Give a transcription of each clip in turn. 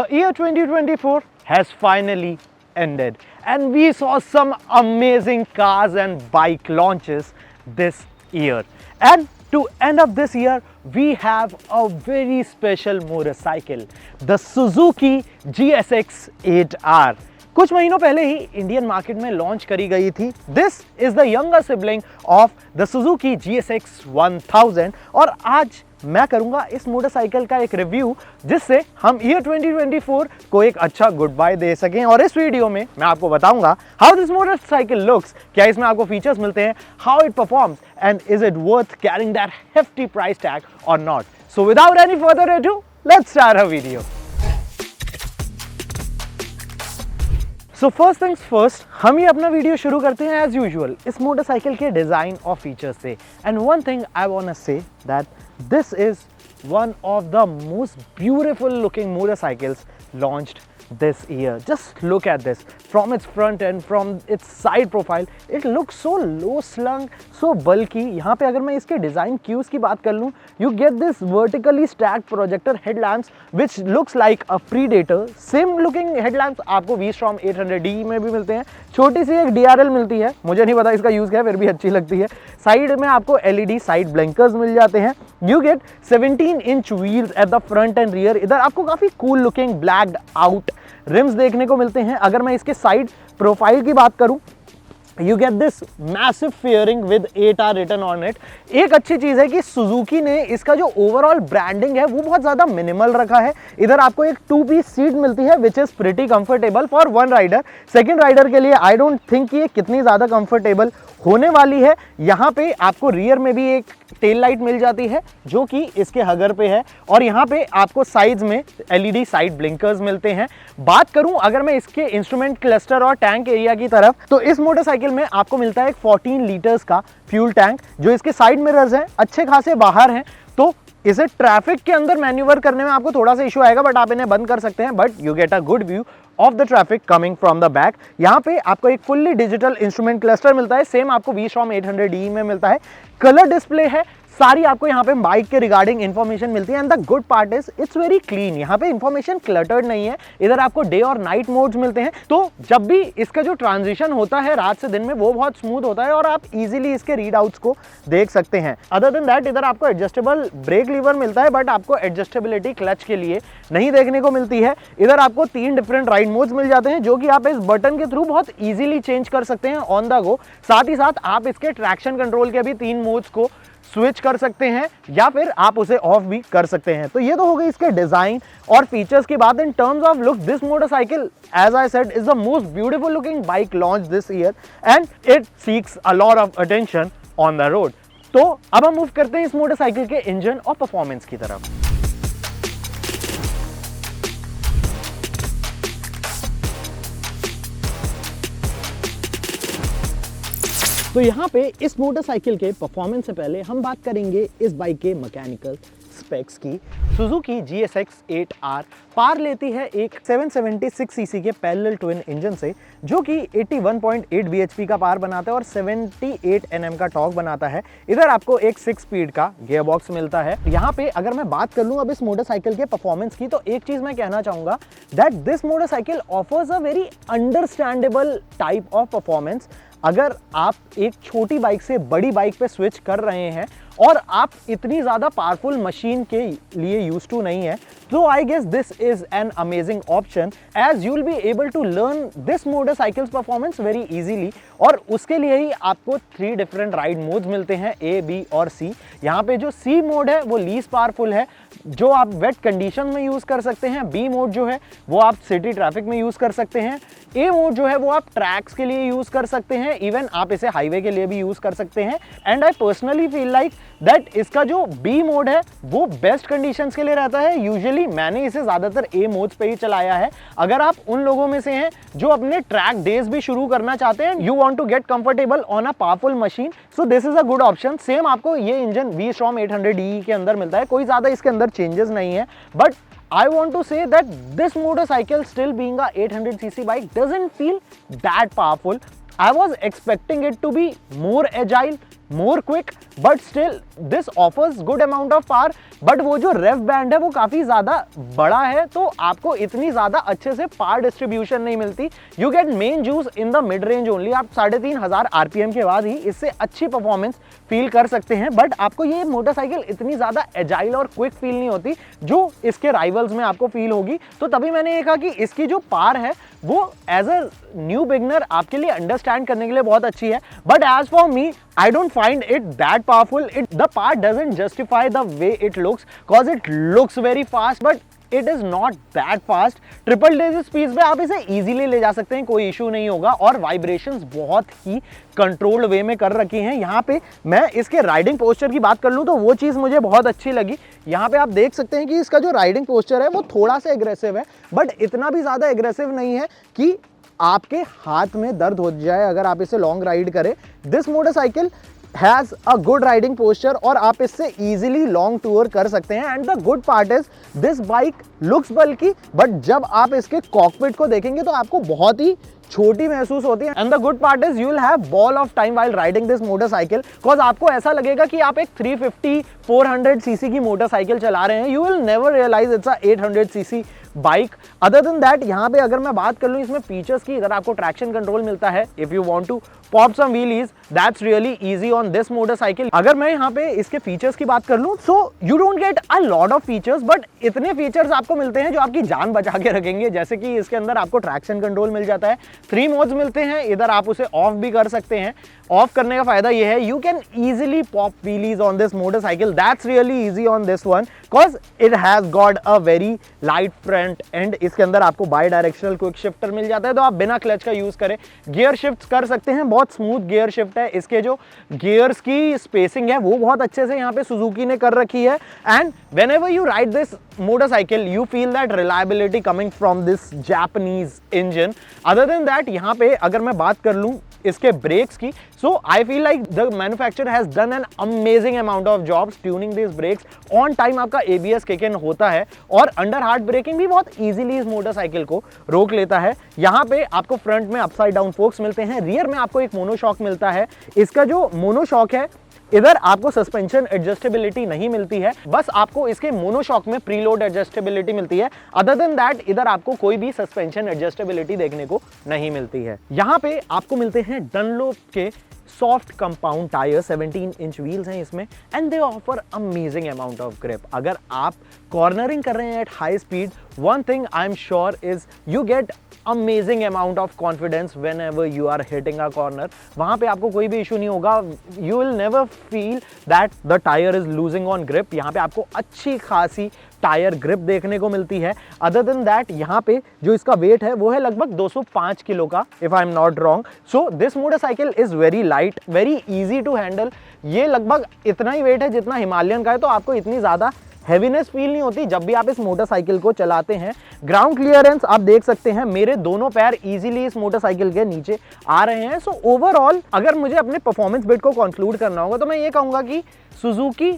The year 2024 has finally ended and we saw some amazing cars and bike launches this year. And to end up this year, we have a very special motorcycle, the Suzuki GSX 8R. कुछ महीनों पहले ही Indian market में launch करी गई थी. This is the younger sibling of the Suzuki GSX 1000 और आज मैं करूंगा इस मोटरसाइकिल का एक रिव्यू जिससे हम ईयर 2024 को एक अच्छा गुड बाय दे सकें. और इस वीडियो में मैं आपको बताऊंगा हाउ दिस मोटरसाइकिल लुक्स, क्या इसमें आपको फीचर्स मिलते हैं, how it performs and is it worth carrying that hefty price tag और not. So without any further ado let's start our video. So first things first, हम ही अपना video शुरू करते हैं एज यूजुअल इस मोटरसाइकिल के डिज़ाइन और फीचर्स से. And one thing I want to say that this is one of the most beautiful looking motorcycles launched this year. Just look at this from its front and from its side profile. It looks so low slung, so bulky. यहाँ पे अगर मैं इसके design cues की बात कर लूँ, you get this vertically stacked projector headlamps which looks like a Predator. Same looking headlamps आपको V-Strom 800D में भी मिलते हैं. छोटी सी एक DRL मिलती है, मुझे नहीं पता इसका यूज़ क्या है, फिर भी अच्छी लगती है. साइड में आपको LED साइड ब्लिंकर्स मिल जाते हैं. You get 17-inch wheels at the front and rear. इधर आपको काफ़ी cool looking blacked out RIMS देखने को मिलते हैं. अगर मैं इसके साइड प्रोफाइल की बात करूं, You get this massive fairing with 8R written on it. एक अच्छी चीज है कि सुजुकी ने इसका जो ओवरऑल ब्रांडिंग है वो बहुत ज्यादा मिनिमल रखा है. इधर आपको एक 2-piece सीट मिलती है which is pretty comfortable for one rider. Second rider के लिए आई डोंट थिंक ये कितनी ज्यादा कंफर्टेबल होने वाली है. यहाँ पे आपको रियर में भी एक टेल लाइट मिल जाती है जो कि इसके हगर पे है और यहाँ पे आपको साइड्स में LED साइड ब्लिंकर्स मिलते हैं. बात करूं अगर मैं इसके इंस्ट्रूमेंट क्लस्टर और टैंक एरिया की तरफ, तो इस मोटरसाइकिल में आपको मिलता है एक 14 लीटर्स का फ्यूल टैंक जो इसके साइड मिरर्स हैं अच्छे खासे बाहर हैं. तो इसे ट्रैफिक के अंदर मैन्यूवर करने में आपको थोड़ा सा इशू आएगा बट आप इन्हें बंद कर सकते हैं. But you get a good view of the traffic coming from the back. यहाँ पे आपको एक फुल्ली डिजिटल इंस्ट्रूमेंट क्लस्टर मिलता है. सेम आपको V-Strom 800D में मिलता है. कलर डिस्प्ले है. सारी आपको यहाँ पे बाइक के रिगार्डिंग इन्फॉर्मेशन मिलती है. And the good part is it's very clean. यहाँ पे इन्फॉर्मेशन क्लटर्ड नहीं है. इधर आपको डे और नाइट मोड्स मिलते हैं. तो जब भी इसका जो ट्रांजिशन होता है रात से दिन में वो बहुत स्मूथ होता है और आप इजीली इसके रीडआउट्स को देख सकते हैं. अदर देन दैट इधर आपको एडजस्टेबल ब्रेक लीवर मिलता है बट आपको एडजस्टेबिलिटी क्लच के लिए नहीं देखने को मिलती है. इधर आपको 3 डिफरेंट राइड मोड्स मिल जाते हैं जो कि आप इस बटन के थ्रू बहुत ईजिली चेंज कर सकते हैं ऑन द गो. साथ ही साथ आप इसके ट्रैक्शन कंट्रोल के भी 3 मोड्स को स्विच कर सकते हैं या फिर आप उसे ऑफ भी कर सकते हैं. तो ये तो हो गई इसके डिजाइन और फीचर्स की बात. In terms of look this motorcycle as I said is the most beautiful looking bike launch this year and it seeks a lot of attention on the road. तो अब हम मूव करते हैं इस motorcycle के engine और performance की तरफ. तो यहाँ पे इस मोटरसाइकिल के परफॉर्मेंस से पहले हम बात करेंगे इस बाइक के मैकेनिकल स्पेक्स की. सुजुकी GSX 8R पार लेती है एक 776 सीसी के पैरेलल ट्विन इंजन से जो कि 81.8 bhp का पार बनाता है और 78 Nm का टॉर्क बनाता है. इधर आपको एक 6 स्पीड का गियर बॉक्स मिलता है. यहाँ पे अगर मैं बात कर लूँ अब इस मोटरसाइकिल के परफॉर्मेंस की, तो एक चीज मैं कहना चाहूंगा that this motorcycle offers a very understandable type of performance. अगर आप एक छोटी बाइक से बड़ी बाइक पे स्विच कर रहे हैं और आप इतनी ज़्यादा पावरफुल मशीन के लिए यूज टू नहीं है, तो I guess this is an amazing option as you will be able to learn this motorcycle's performance very easily. और उसके लिए ही आपको 3 डिफरेंट राइड मोड्स मिलते हैं, A, B और C. यहाँ पे जो C मोड है वो लीस्ट पावरफुल है जो आप वेट कंडीशन में यूज कर सकते हैं. B मोड जो है वो आप सिटी ट्रैफिक में यूज कर सकते हैं. A मोड जो है वो आप ट्रैक्स के लिए यूज कर सकते हैं. इवन आप इसे हाईवे के लिए भी यूज कर सकते हैं. And I personally feel like that इसका जो B मोड है वो बेस्ट कंडीशंस के लिए रहता है. यूजुअली मैंने इसे ज्यादातर A मोड्स पे ही चलाया है. अगर आप उन लोगों में से हैं जो अपने ट्रैक डेज भी शुरू करना चाहते हैं, you want to get comfortable on a powerful machine, so this is a good option. Same आपको ये इंजन V-Strom 800D के अंदर मिलता है. कोई ज्यादा इसके अंदर चेंजेस नहीं है but I want to say that this motorcycle still being a 800cc bike doesn't feel that powerful. I was expecting it to be more agile, more quick, but still this offers good amount of power. But वो जो रेव band है वो काफी ज्यादा बड़ा है, तो आपको इतनी ज्यादा अच्छे से पावर डिस्ट्रीब्यूशन नहीं मिलती. You get main juice in the mid range only. आप 3500 आरपीएम के बाद ही इससे अच्छी परफॉर्मेंस फील कर सकते हैं. बट आपको ये मोटरसाइकिल इतनी ज्यादा एजाइल और क्विक फील नहीं होती जो इसके राइवल्स में आपको फील होगी. तो तभी मैंने ये कहा कि इसकी जो पावर है वो एज अ न्यू बिगनर आपके लिए अंडरस्टैंड करने के लिए बहुत अच्छी है. But as for me, I don't find it that powerful. The power doesn't justify the way it looks, cause it looks very fast, but it is not that fast. Triple digit speed पे आप इसे easily ले जा सकते हैं, कोई issue नहीं होगा. और वाइब्रेशंस बहुत ही कंट्रोल्ड वे में कर रखी हैं. यहाँ पे मैं इसके राइडिंग पोस्चर की बात कर लूँ तो वो चीज़ मुझे बहुत अच्छी लगी. यहाँ पे आप देख सकते हैं कि इसका जो राइडिंग पोस्चर है वो थोड़ा सा एग्रेसिव है, बट इतना भी ज़्यादा एग्रेसिव नहीं है कि आपके हाथ में दर्द हो जाए अगर आप इसे लॉन्ग राइड करें. This motorcycle has a good riding posture और आप इससे इजीली लॉन्ग टूर कर सकते हैं. And the good part is this bike looks bulky, but जब आप इसके कॉकपिट को देखेंगे तो आपको बहुत ही छोटी महसूस होती है. And the good part is you will have ball of time while riding this motorcycle, because आपको ऐसा लगेगा कि आप एक 350-400 सीसी की मोटरसाइकिल चला रहे हैं. You will never realize it's a 800 CC bike. Other than that, यहाँ पे अगर मैं बात कर लूँ इसमें फीचर्स की, इधर आपको ट्रैक्शन कंट्रोल मिलता है. If you want to pop some wheelies, that's really easy on this motorcycle. अगर मैं यहाँ पे इसके फीचर्स की बात कर लूँ, so you don't get a lot of features, but इतने फीचर्स आपको मिलते हैं जो आपकी जान बचा के रखेंगे. जैसे कि इसके अंदर आपको ट्रैक्शन कंट्रोल मिल जाता है, 3 मोड्स मिलते हैं. इधर आप उसे ऑफ भी कर सकते हैं. ऑफ करने का फायदा ये है, you can easily pop wheelies on this motorcycle. That's really easy on this one, because it has got a very light front end. इसके अंदर आपको बाई डायरेक्शनल क्विक शिफ्टर मिल जाता है, तो आप बिना क्लच का यूज करें गियर शिफ्ट कर सकते हैं. बहुत स्मूथ गियर शिफ्ट है. इसके जो गियर्स की स्पेसिंग है वो बहुत अच्छे से यहाँ पे सुजुकी ने कर रखी है. And whenever you ride this motorcycle, you feel that reliability coming from this Japanese engine. Other than that, यहाँ पे अगर मैं बात कर लूँ इसके ब्रेक्स की, so I feel like the manufacturer has done an amazing amount of jobs tuning these brakes. On time आपका ABS kick in होता है और अंडर हार्ड ब्रेकिंग भी बहुत इजीली इस मोटरसाइकिल को रोक लेता है. यहाँ पे आपको फ्रंट में अपसाइड डाउन फोक्स मिलते हैं, रियर में आपको एक मोनोशॉक मिलता है. इसका जो मोनोशॉक है, इधर आपको सस्पेंशन एडजस्टेबिलिटी नहीं मिलती है, बस आपको इसके मोनोशॉक में प्रीलोड एडजस्टेबिलिटी मिलती है. अदर देन दैट इधर आपको कोई भी सस्पेंशन एडजस्टेबिलिटी देखने को नहीं मिलती है. यहाँ पे आपको मिलते हैं डनलोप के soft compound tyre, 17 inch wheels हैं इसमें, and they offer amazing amount of grip. अगर आप कॉर्नरिंग कर रहे हैं at high speed, one thing I am sure is you get amazing amount of confidence whenever you are hitting a corner. वहाँ पे आपको कोई भी इशू नहीं होगा. You will never feel that the tire is losing on grip. यहाँ पे आपको अच्छी खासी टायर ग्रिप देखने को मिलती है. अदर देन दैट, यहाँ पे जो इसका वेट है वो है लगभग 205 किलो का, if I am not wrong. So this motorcycle is very light, very easy to handle. ये लगभग इतना ही वेट है जितना हिमालयन का है, तो आपको इतनी ज़्यादा हैवीनेस फील नहीं होती जब भी आप इस मोटरसाइकिल को चलाते हैं. ग्राउंड क्लियरेंस आप देख सकते हैं, मेरे दोनों पैर इजीली इस मोटरसाइकिल के नीचे आ रहे हैं. सो ओवरऑल अगर मुझे अपने परफॉर्मेंस बिट को कंक्लूड करना होगा तो मैं ये कहूंगा कि Suzuki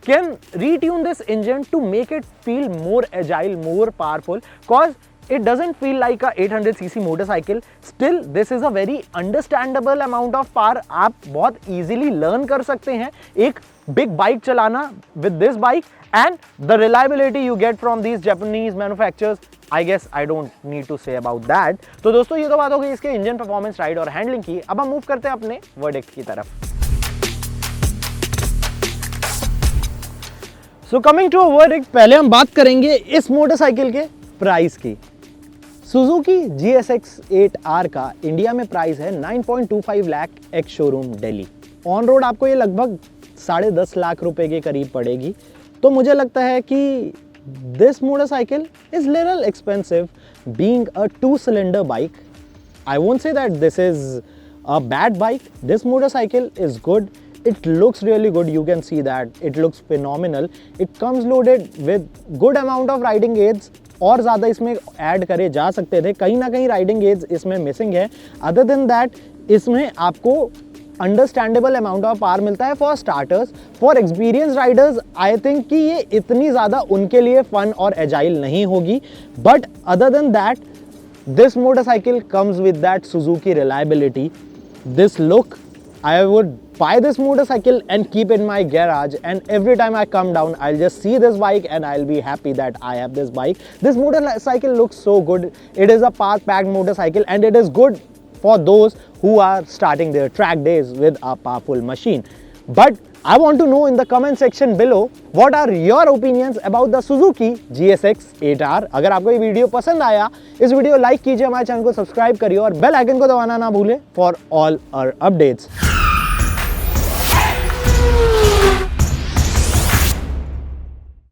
can retune this engine to make it feel more agile, more powerful, cause it doesn't feel like a 800cc motorcycle. Still this is a very understandable amount of power. आप बहुत easily learn कर सकते हैं एक big bike चलाना with this bike, and the reliability you get from these Japanese manufacturers, I guess I don't need to say about that. तो दोस्तों ये तो बात हो गई इसके इंजन परफॉर्मेंस, राइड और हैंडलिंग की. अब हम मूव करते हैं अपने वर्डिक्ट की तरफ. सो कमिंग टू वर्डिक्ट, पहले हम बात करेंगे इस मोटरसाइकिल के प्राइस की. सुजुकी GSX 8R का इंडिया में प्राइस है 9.25 lakh ex showroom Delhi. On road आपको ये लगभग 10.5 लाख रुपए के करीब पड़ेगी. तो मुझे लगता है कि this motorcycle is little expensive being a 2-cylinder bike. I won't say that this is a bad bike. This motorcycle is good. It looks really good. You can see that it looks phenomenal. It comes loaded with good amount of riding aids. और ज़्यादा इसमें add करे जा सकते थे, कहीं ना कहीं राइडिंग एड्स इसमें मिसिंग है. अदर देन दैट इसमें आपको अंडरस्टैंडेबल अमाउंट ऑफ पावर मिलता है for starters. For experience Riders I think कि ये इतनी ज़्यादा उनके लिए फन और एजाइल नहीं होगी. But other than that this motorcycle comes with that Suzuki reliability, this look, I would buy this motorcycle and keep in my garage, and every time I come down I'll just see this bike and I'll be happy that I have this bike. This motorcycle looks so good. It is a power packed motorcycle and it is good for those who are starting their track days with a powerful machine. But I want to know in the comment section below what are your opinions about the Suzuki GSX 8R. अगर आपको ये video पसंद आया, इस video like कीजिए, हमारे channel को subscribe करिए और बेल आइकन को दबाना ना भूलें for all our updates.